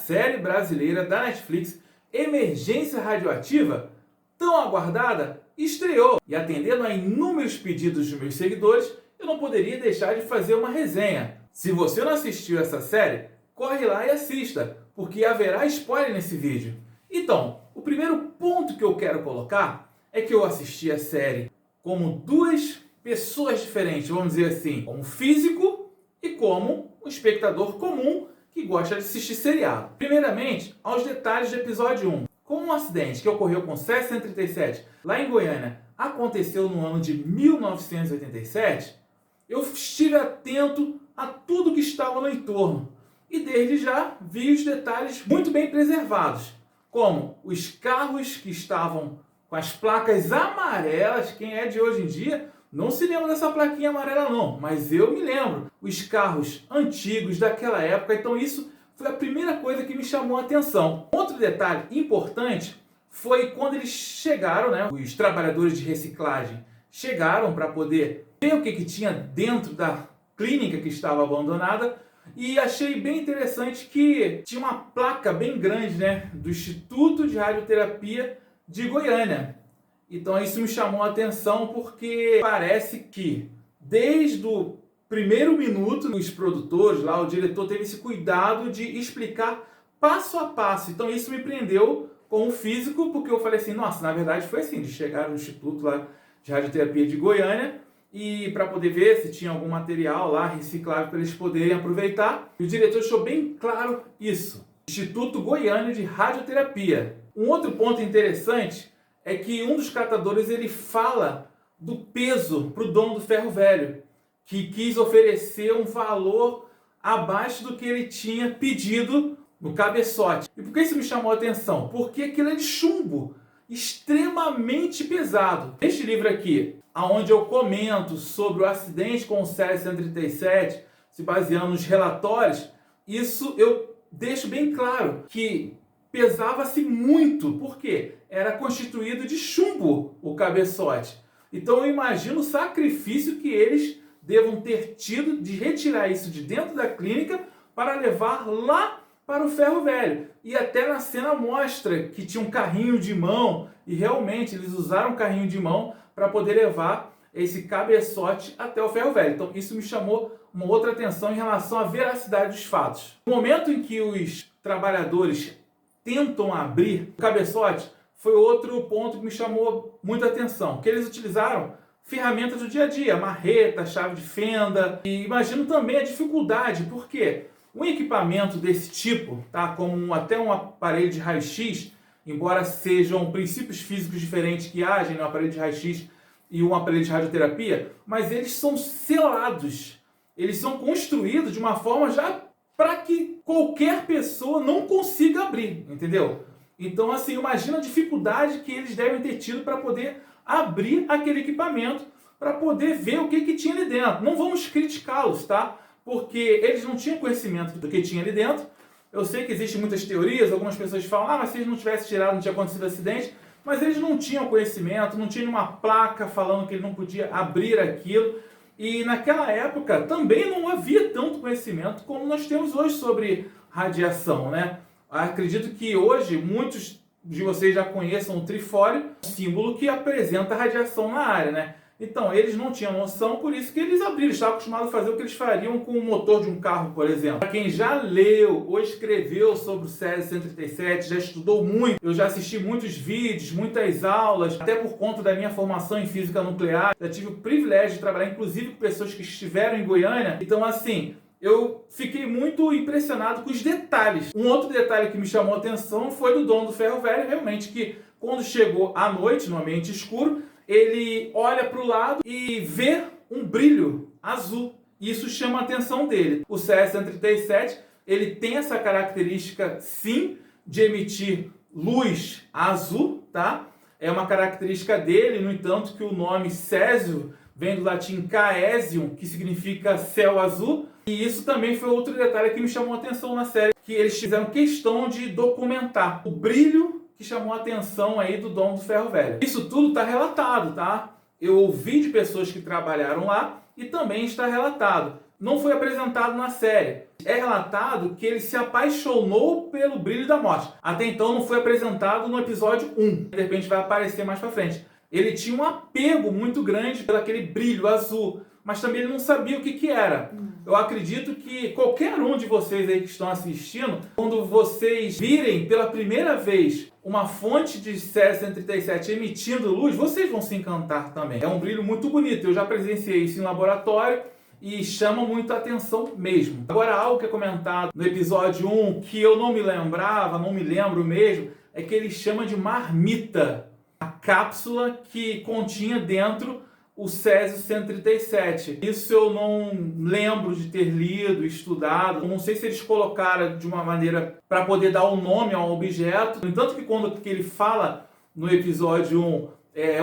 série brasileira da Netflix, Emergência Radioativa, tão aguardada, estreou. E atendendo a inúmeros pedidos dos meus seguidores, eu não poderia deixar de fazer uma resenha. Se você não assistiu essa série, corre lá e assista, porque haverá spoiler nesse vídeo. Então, o primeiro ponto que eu quero colocar é que eu assisti a série como duas pessoas diferentes, vamos dizer assim, como físico e como um espectador comum que gosta de assistir seriado. Primeiramente, aos detalhes do episódio 1. Como um acidente que ocorreu com o CS-137 lá em Goiânia aconteceu no ano de 1987, eu estive atento a tudo que estava no entorno e desde já vi os detalhes muito bem preservados, como os carros que estavam com as placas amarelas. Quem é de hoje em dia não se lembra dessa plaquinha amarela não, mas eu me lembro. Os carros antigos daquela época, então isso foi a primeira coisa que me chamou a atenção. Outro detalhe importante foi quando eles chegaram, né, os trabalhadores de reciclagem chegaram para poder ver o que tinha dentro da clínica que estava abandonada, e achei bem interessante que tinha uma placa bem grande, né, do Instituto de Radioterapia de Goiânia. Então isso me chamou a atenção porque parece que desde o primeiro minuto os produtores lá, o diretor teve esse cuidado de explicar passo a passo. Então isso me prendeu com o físico, porque eu falei assim, nossa, na verdade foi assim, de chegar no Instituto lá de Radioterapia de Goiânia e para poder ver se tinha algum material lá reciclável para eles poderem aproveitar. E o diretor deixou bem claro isso. Instituto Goiânia de Radioterapia. Um outro ponto interessante é que um dos catadores ele fala do peso para o dono do ferro velho, que quis oferecer um valor abaixo do que ele tinha pedido no cabeçote. E por que isso me chamou a atenção? Porque aquilo é de chumbo, extremamente pesado. Neste livro aqui, onde eu comento sobre o acidente com o CS-137, se baseando nos relatórios, isso eu deixo bem claro que pesava-se muito, porque era constituído de chumbo o cabeçote. Então eu imagino o sacrifício que eles devam ter tido de retirar isso de dentro da clínica para levar lá para o ferro velho. E até na cena mostra que tinha um carrinho de mão, e realmente eles usaram um carrinho de mão para poder levar esse cabeçote até o ferro velho. Então isso me chamou uma outra atenção em relação à veracidade dos fatos. No momento em que os trabalhadores tentam abrir o cabeçote, foi outro ponto que me chamou muita atenção, que eles utilizaram ferramentas do dia a dia, marreta, chave de fenda, e imagino também a dificuldade, porque um equipamento desse tipo, tá, como até um aparelho de raio-x, embora sejam princípios físicos diferentes que agem no aparelho de raio-x e um aparelho de radioterapia, mas eles são selados, eles são construídos de uma forma já para que qualquer pessoa não consiga abrir, entendeu? Então, assim, imagina a dificuldade que eles devem ter tido para poder abrir aquele equipamento, para poder ver o que tinha ali dentro. Não vamos criticá-los, tá? Porque eles não tinham conhecimento do que tinha ali dentro. Eu sei que existem muitas teorias, algumas pessoas falam, mas se eles não tivessem tirado, não tinha acontecido acidente. Mas eles não tinham conhecimento, não tinha nenhuma placa falando que ele não podia abrir aquilo. E naquela época também não havia tanto conhecimento como nós temos hoje sobre radiação, né? Acredito que hoje muitos de vocês já conheçam o trifólio, símbolo que apresenta a radiação na área, né? Então, eles não tinham noção, por isso que eles abriram, estavam acostumados a fazer o que eles fariam com o motor de um carro, por exemplo. Para quem já leu ou escreveu sobre o CS-137, já estudou muito, eu já assisti muitos vídeos, muitas aulas, até por conta da minha formação em física nuclear, já tive o privilégio de trabalhar, inclusive, com pessoas que estiveram em Goiânia. Então, assim, eu fiquei muito impressionado com os detalhes. Um outro detalhe que me chamou a atenção foi do dono do ferro velho, realmente, que quando chegou à noite, no ambiente escuro, ele olha para o lado e vê um brilho azul. Isso chama a atenção dele. O CS-137, ele tem essa característica, sim, de emitir luz azul, tá? É uma característica dele, no entanto, que o nome Césio vem do latim caesium, que significa céu azul. E isso também foi outro detalhe que me chamou a atenção na série, que eles fizeram questão de documentar o brilho que chamou a atenção aí do dono do ferro velho. Isso tudo está relatado, tá? Eu ouvi de pessoas que trabalharam lá e também está relatado. Não foi apresentado na série, É relatado que ele se apaixonou pelo brilho da morte. Até então não foi apresentado no episódio 1. De repente vai aparecer mais pra frente. Ele tinha um apego muito grande pelo aquele brilho azul, mas também ele não sabia o que era. Eu acredito que qualquer um de vocês aí que estão assistindo, quando vocês virem pela primeira vez uma fonte de Césio-137 emitindo luz, vocês vão se encantar também. É um brilho muito bonito. Eu já presenciei isso em laboratório e chama muito a atenção mesmo. Agora, algo que é comentado no episódio 1 que eu não me lembrava, não me lembro mesmo, é que ele chama de marmita a cápsula que continha dentro o Césio-137. Isso eu não lembro de ter lido, estudado. Eu não sei se eles colocaram de uma maneira para poder dar o nome ao objeto. No entanto que quando que ele fala no episódio 1,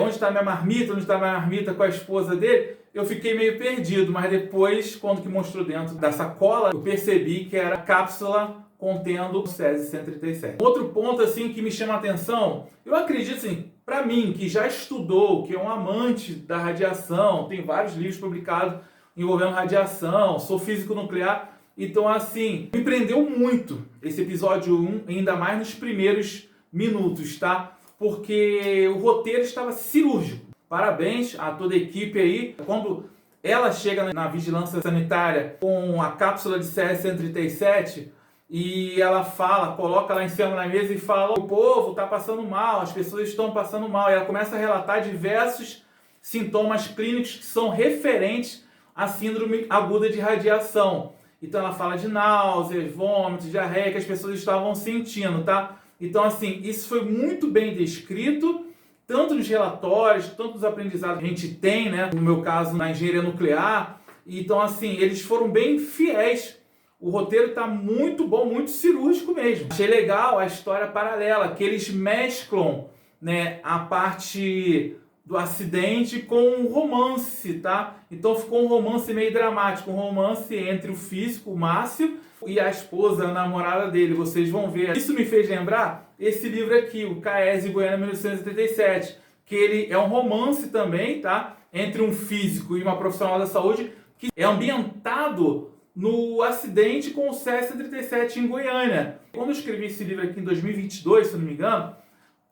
onde está minha marmita, onde está minha marmita com a esposa dele, eu fiquei meio perdido. Mas depois, quando que mostrou dentro da sacola, eu percebi que era a cápsula contendo o Césio-137. Outro ponto assim que me chama a atenção, eu acredito assim, para mim, que já estudou, que é um amante da radiação, tem vários livros publicados envolvendo radiação, sou físico nuclear, então assim, me prendeu muito esse episódio 1, ainda mais nos primeiros minutos, tá? Porque o roteiro estava cirúrgico. Parabéns a toda a equipe aí. Quando ela chega na vigilância sanitária com a cápsula de Césio-137, e ela fala, coloca lá em cima na mesa e fala: o povo está passando mal, as pessoas estão passando mal. E ela começa a relatar diversos sintomas clínicos que são referentes à síndrome aguda de radiação. Então ela fala de náuseas, vômitos, diarreia que as pessoas estavam sentindo, tá? Então assim, isso foi muito bem descrito, tanto nos relatórios, tanto nos aprendizados que a gente tem, né? No meu caso, na engenharia nuclear. Então assim, eles foram bem fiéis. O roteiro está muito bom, muito cirúrgico mesmo. Achei legal a história paralela, que eles mesclam, né, a parte do acidente com um romance, tá? Então ficou um romance meio dramático, um romance entre o físico, o Márcio, e a esposa, a namorada dele. Vocês vão ver. Isso me fez lembrar esse livro aqui, o Caese Goiânia 1977, que ele é um romance também, tá? Entre um físico e uma profissional da saúde, que é ambientado no acidente com o Césio-137 em Goiânia. Quando eu escrevi esse livro aqui em 2022, se eu não me engano,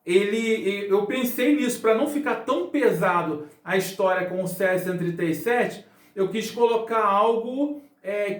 eu pensei nisso, para não ficar tão pesado a história com o Césio-137, eu quis colocar algo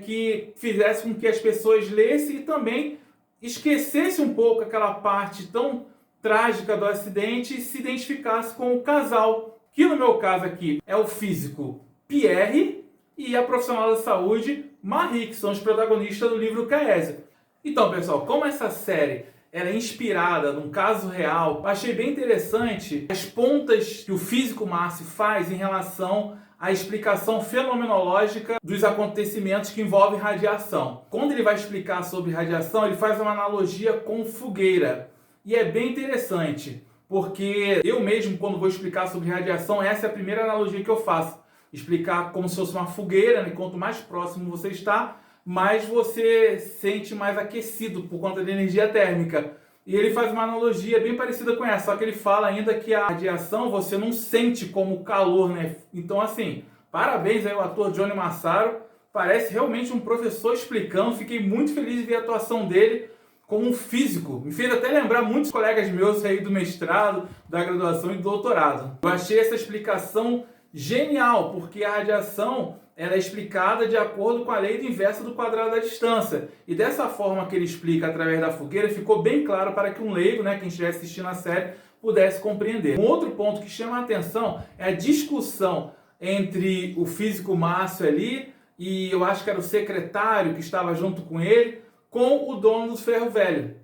que fizesse com que as pessoas lessem e também esquecesse um pouco aquela parte tão trágica do acidente e se identificasse com o casal, que no meu caso aqui é o físico Pierre e a profissional da saúde Marie, que são os protagonistas do livro Caese. Então, pessoal, como essa série ela é inspirada num caso real, eu achei bem interessante as pontas que o físico Márcio faz em relação à explicação fenomenológica dos acontecimentos que envolvem radiação. Quando ele vai explicar sobre radiação, ele faz uma analogia com fogueira. E é bem interessante, porque eu mesmo, quando vou explicar sobre radiação, essa é a primeira analogia que eu faço. Explicar como se fosse uma fogueira, né? Quanto mais próximo você está, mais você sente mais aquecido por conta da energia térmica. E ele faz uma analogia bem parecida com essa, só que ele fala ainda que a radiação você não sente como calor, né? Então assim, parabéns aí ao ator Johnny Massaro, parece realmente um professor explicando, fiquei muito feliz de ver a atuação dele como um físico. Me fez até lembrar muitos colegas meus aí do mestrado, da graduação e do doutorado. Eu achei essa explicação genial, porque a radiação ela é explicada de acordo com a lei do inverso do quadrado da distância. E dessa forma que ele explica através da fogueira, ficou bem claro para que um leigo, né, quem estiver assistindo a série, pudesse compreender. Um outro ponto que chama a atenção é a discussão entre o físico Márcio ali, e eu acho que era o secretário que estava junto com ele, com o dono do ferro velho.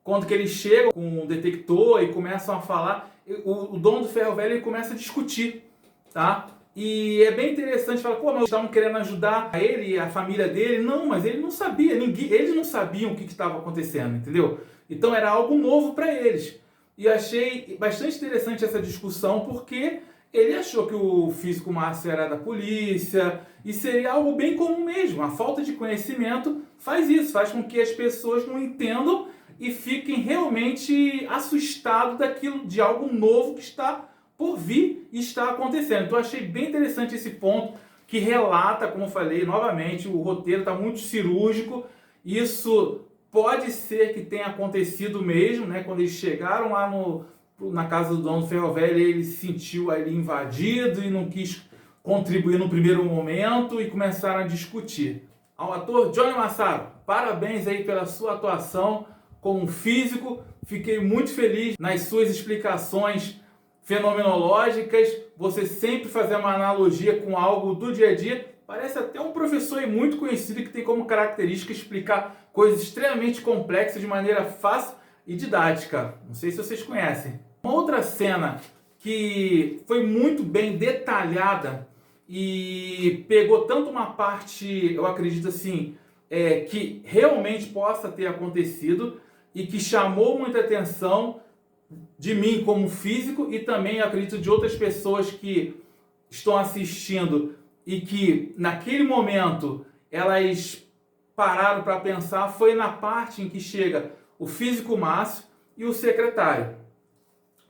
Quando que eles chegam com o detector e começam a falar, o dono do ferro velho ele começa a discutir. Tá? E é bem interessante, fala, pô, mas estavam querendo ajudar ele e a família dele. Não, mas ele não sabia, eles não sabiam o que estava acontecendo, entendeu? Então era algo novo para eles. E achei bastante interessante essa discussão, porque ele achou que o físico Márcio era da polícia, e seria algo bem comum mesmo. A falta de conhecimento faz isso, faz com que as pessoas não entendam e fiquem realmente assustados daquilo, de algo novo que está por vir e está acontecendo. Então achei bem interessante esse ponto que relata, como eu falei, novamente, o roteiro está muito cirúrgico. Isso pode ser que tenha acontecido mesmo, né? Quando eles chegaram lá na casa do dono do ferro velho, ele se sentiu ali invadido e não quis contribuir no primeiro momento e começaram a discutir. Ao ator Johnny Massaro, parabéns aí pela sua atuação como físico. Fiquei muito feliz nas suas explicações fenomenológicas. Você sempre fazer uma analogia com algo do dia a dia. Parece até um professor aí muito conhecido que tem como característica explicar coisas extremamente complexas de maneira fácil e didática. Não sei se vocês conhecem. Uma outra cena que foi muito bem detalhada e pegou tanto uma parte, eu acredito assim, que realmente possa ter acontecido e que chamou muita atenção de mim como físico e também, eu acredito, de outras pessoas que estão assistindo e que naquele momento elas pararam para pensar, foi na parte em que chega o físico Márcio e o secretário.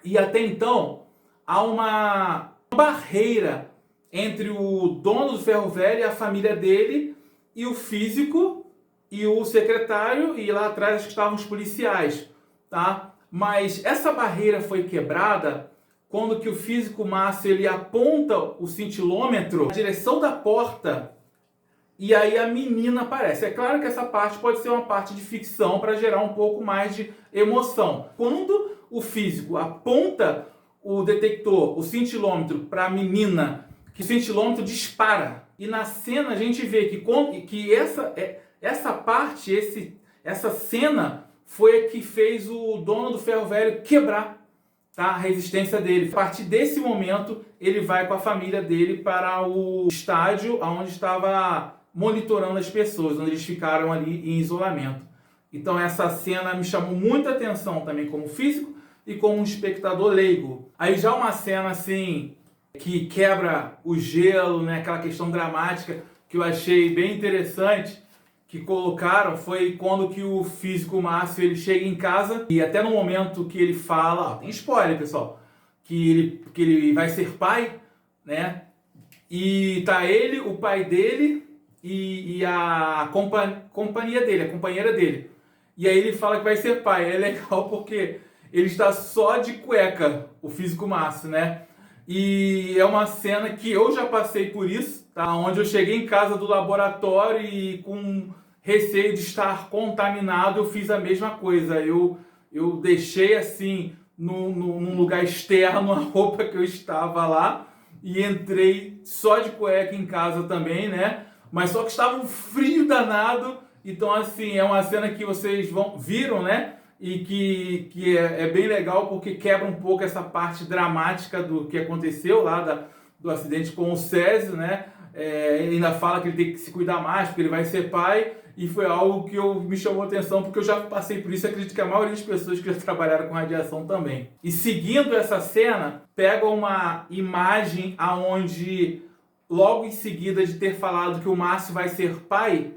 E até então há uma barreira entre o dono do ferro velho e a família dele e o físico e o secretário, e lá atrás estavam os policiais, tá? Mas essa barreira foi quebrada quando que o físico Márcio ele aponta o cintilômetro na direção da porta e aí a menina aparece. É claro que essa parte pode ser uma parte de ficção para gerar um pouco mais de emoção. Quando o físico aponta o detector, o cintilômetro para a menina, que o cintilômetro dispara. E na cena a gente vê que essa parte, essa cena foi a que fez o dono do ferro velho quebrar, tá, a resistência dele. A partir desse momento, ele vai com a família dele para o estádio onde estava monitorando as pessoas, onde eles ficaram ali em isolamento. Então essa cena me chamou muita atenção também como físico e como um espectador leigo. Aí já uma cena assim que quebra o gelo, né, aquela questão dramática que eu achei bem interessante, que colocaram, foi quando que o físico Márcio ele chega em casa e até no momento que ele fala, tem spoiler pessoal, que ele vai ser pai, né? E tá ele, o pai dele e a companhia dele, a companheira dele. E aí ele fala que vai ser pai. É legal porque ele está só de cueca, o físico Márcio, né? E é uma cena que eu já passei por isso, tá? Onde eu cheguei em casa do laboratório e com receio de estar contaminado, eu fiz a mesma coisa. Eu deixei assim num lugar externo a roupa que eu estava lá e entrei só de cueca em casa também, né? Mas só que estava um frio danado. Então assim, é uma cena que vocês viram, né? E que é bem legal porque quebra um pouco essa parte dramática do que aconteceu lá do acidente com o Césio, né? Ele ainda fala que ele tem que se cuidar mais porque ele vai ser pai, e foi algo que me chamou a atenção porque eu já passei por isso. Acredito que a maioria das pessoas que já trabalharam com radiação também. E seguindo essa cena, pega uma imagem aonde logo em seguida de ter falado que o Márcio vai ser pai,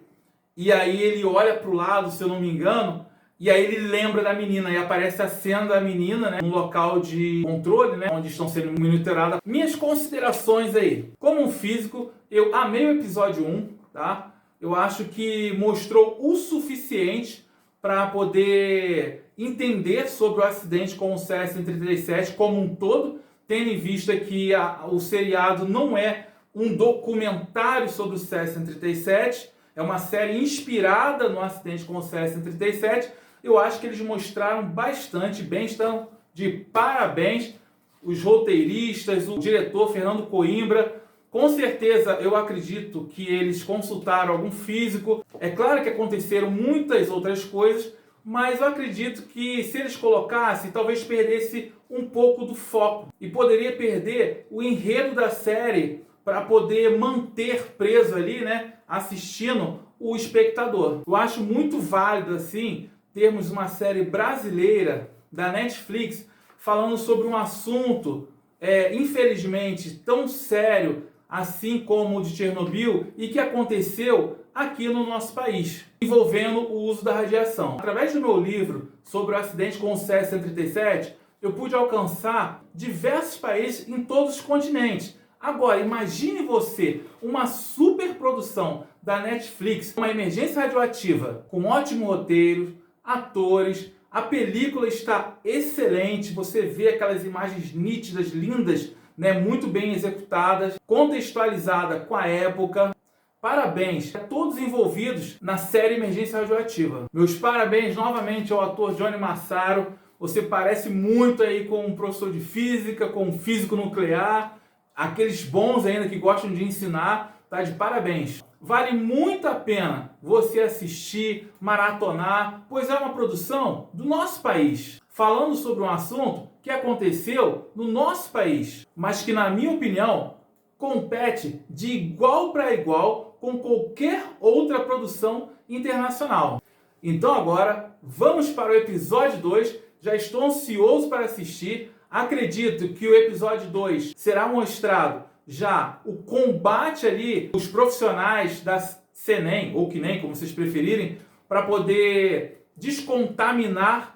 e aí ele olha para o lado, se eu não me engano, e aí ele lembra da menina, e aparece a cena da menina, né, no local de controle, né, onde estão sendo monitoradas. Minhas considerações aí. Como um físico, eu amei o episódio 1, tá? Eu acho que mostrou o suficiente para poder entender sobre o acidente com o CS-137 como um todo, tendo em vista que o seriado não é um documentário sobre o CS-137, é uma série inspirada no acidente com o CS-137. Eu acho que eles mostraram bastante bem, estão de parabéns os roteiristas, o diretor Fernando Coimbra. Com certeza eu acredito que eles consultaram algum físico. É claro que aconteceram muitas outras coisas, mas eu acredito que se eles colocassem, talvez perdesse um pouco do foco e poderia perder o enredo da série para poder manter preso ali, né, assistindo o espectador. Eu acho muito válido assim termos uma série brasileira da Netflix falando sobre um assunto, infelizmente, tão sério assim como o de Chernobyl e que aconteceu aqui no nosso país, envolvendo o uso da radiação. Através do meu livro sobre o acidente com o CS-137, eu pude alcançar diversos países em todos os continentes, Agora, imagine você uma superprodução da Netflix, uma emergência radioativa, com ótimo roteiro, atores, a película está excelente, você vê aquelas imagens nítidas, lindas, né, muito bem executadas, contextualizada com a época. Parabéns a todos envolvidos na série Emergência Radioativa. Meus parabéns novamente ao ator Johnny Massaro. Você parece muito aí com um professor de física, com um físico nuclear, aqueles bons ainda que gostam de ensinar, tá de parabéns. Vale muito a pena você assistir, maratonar, pois é uma produção do nosso país, falando sobre um assunto que aconteceu no nosso país, mas que, na minha opinião, compete de igual para igual com qualquer outra produção internacional. Então agora, vamos para o episódio 2. Já estou ansioso para assistir. Acredito que o episódio 2 será mostrado já o combate ali, os profissionais da CNEM, ou CNEM, como vocês preferirem, para poder descontaminar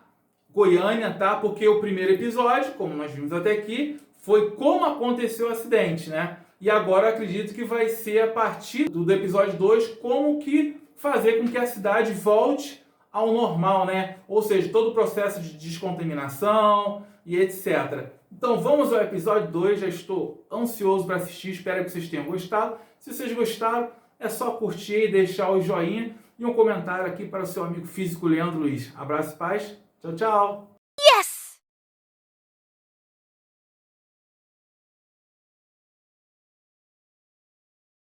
Goiânia, tá? Porque o primeiro episódio, como nós vimos até aqui, foi como aconteceu o acidente, né? E agora eu acredito que vai ser a partir do episódio 2 como que fazer com que a cidade volte ao normal, né? Ou seja, todo o processo de descontaminação e etc. Então vamos ao episódio 2, já estou ansioso para assistir, espero que vocês tenham gostado. Se vocês gostaram, é só curtir, deixar o joinha e um comentário aqui para o seu amigo físico Leandro Luiz. Abraço e paz, tchau, tchau!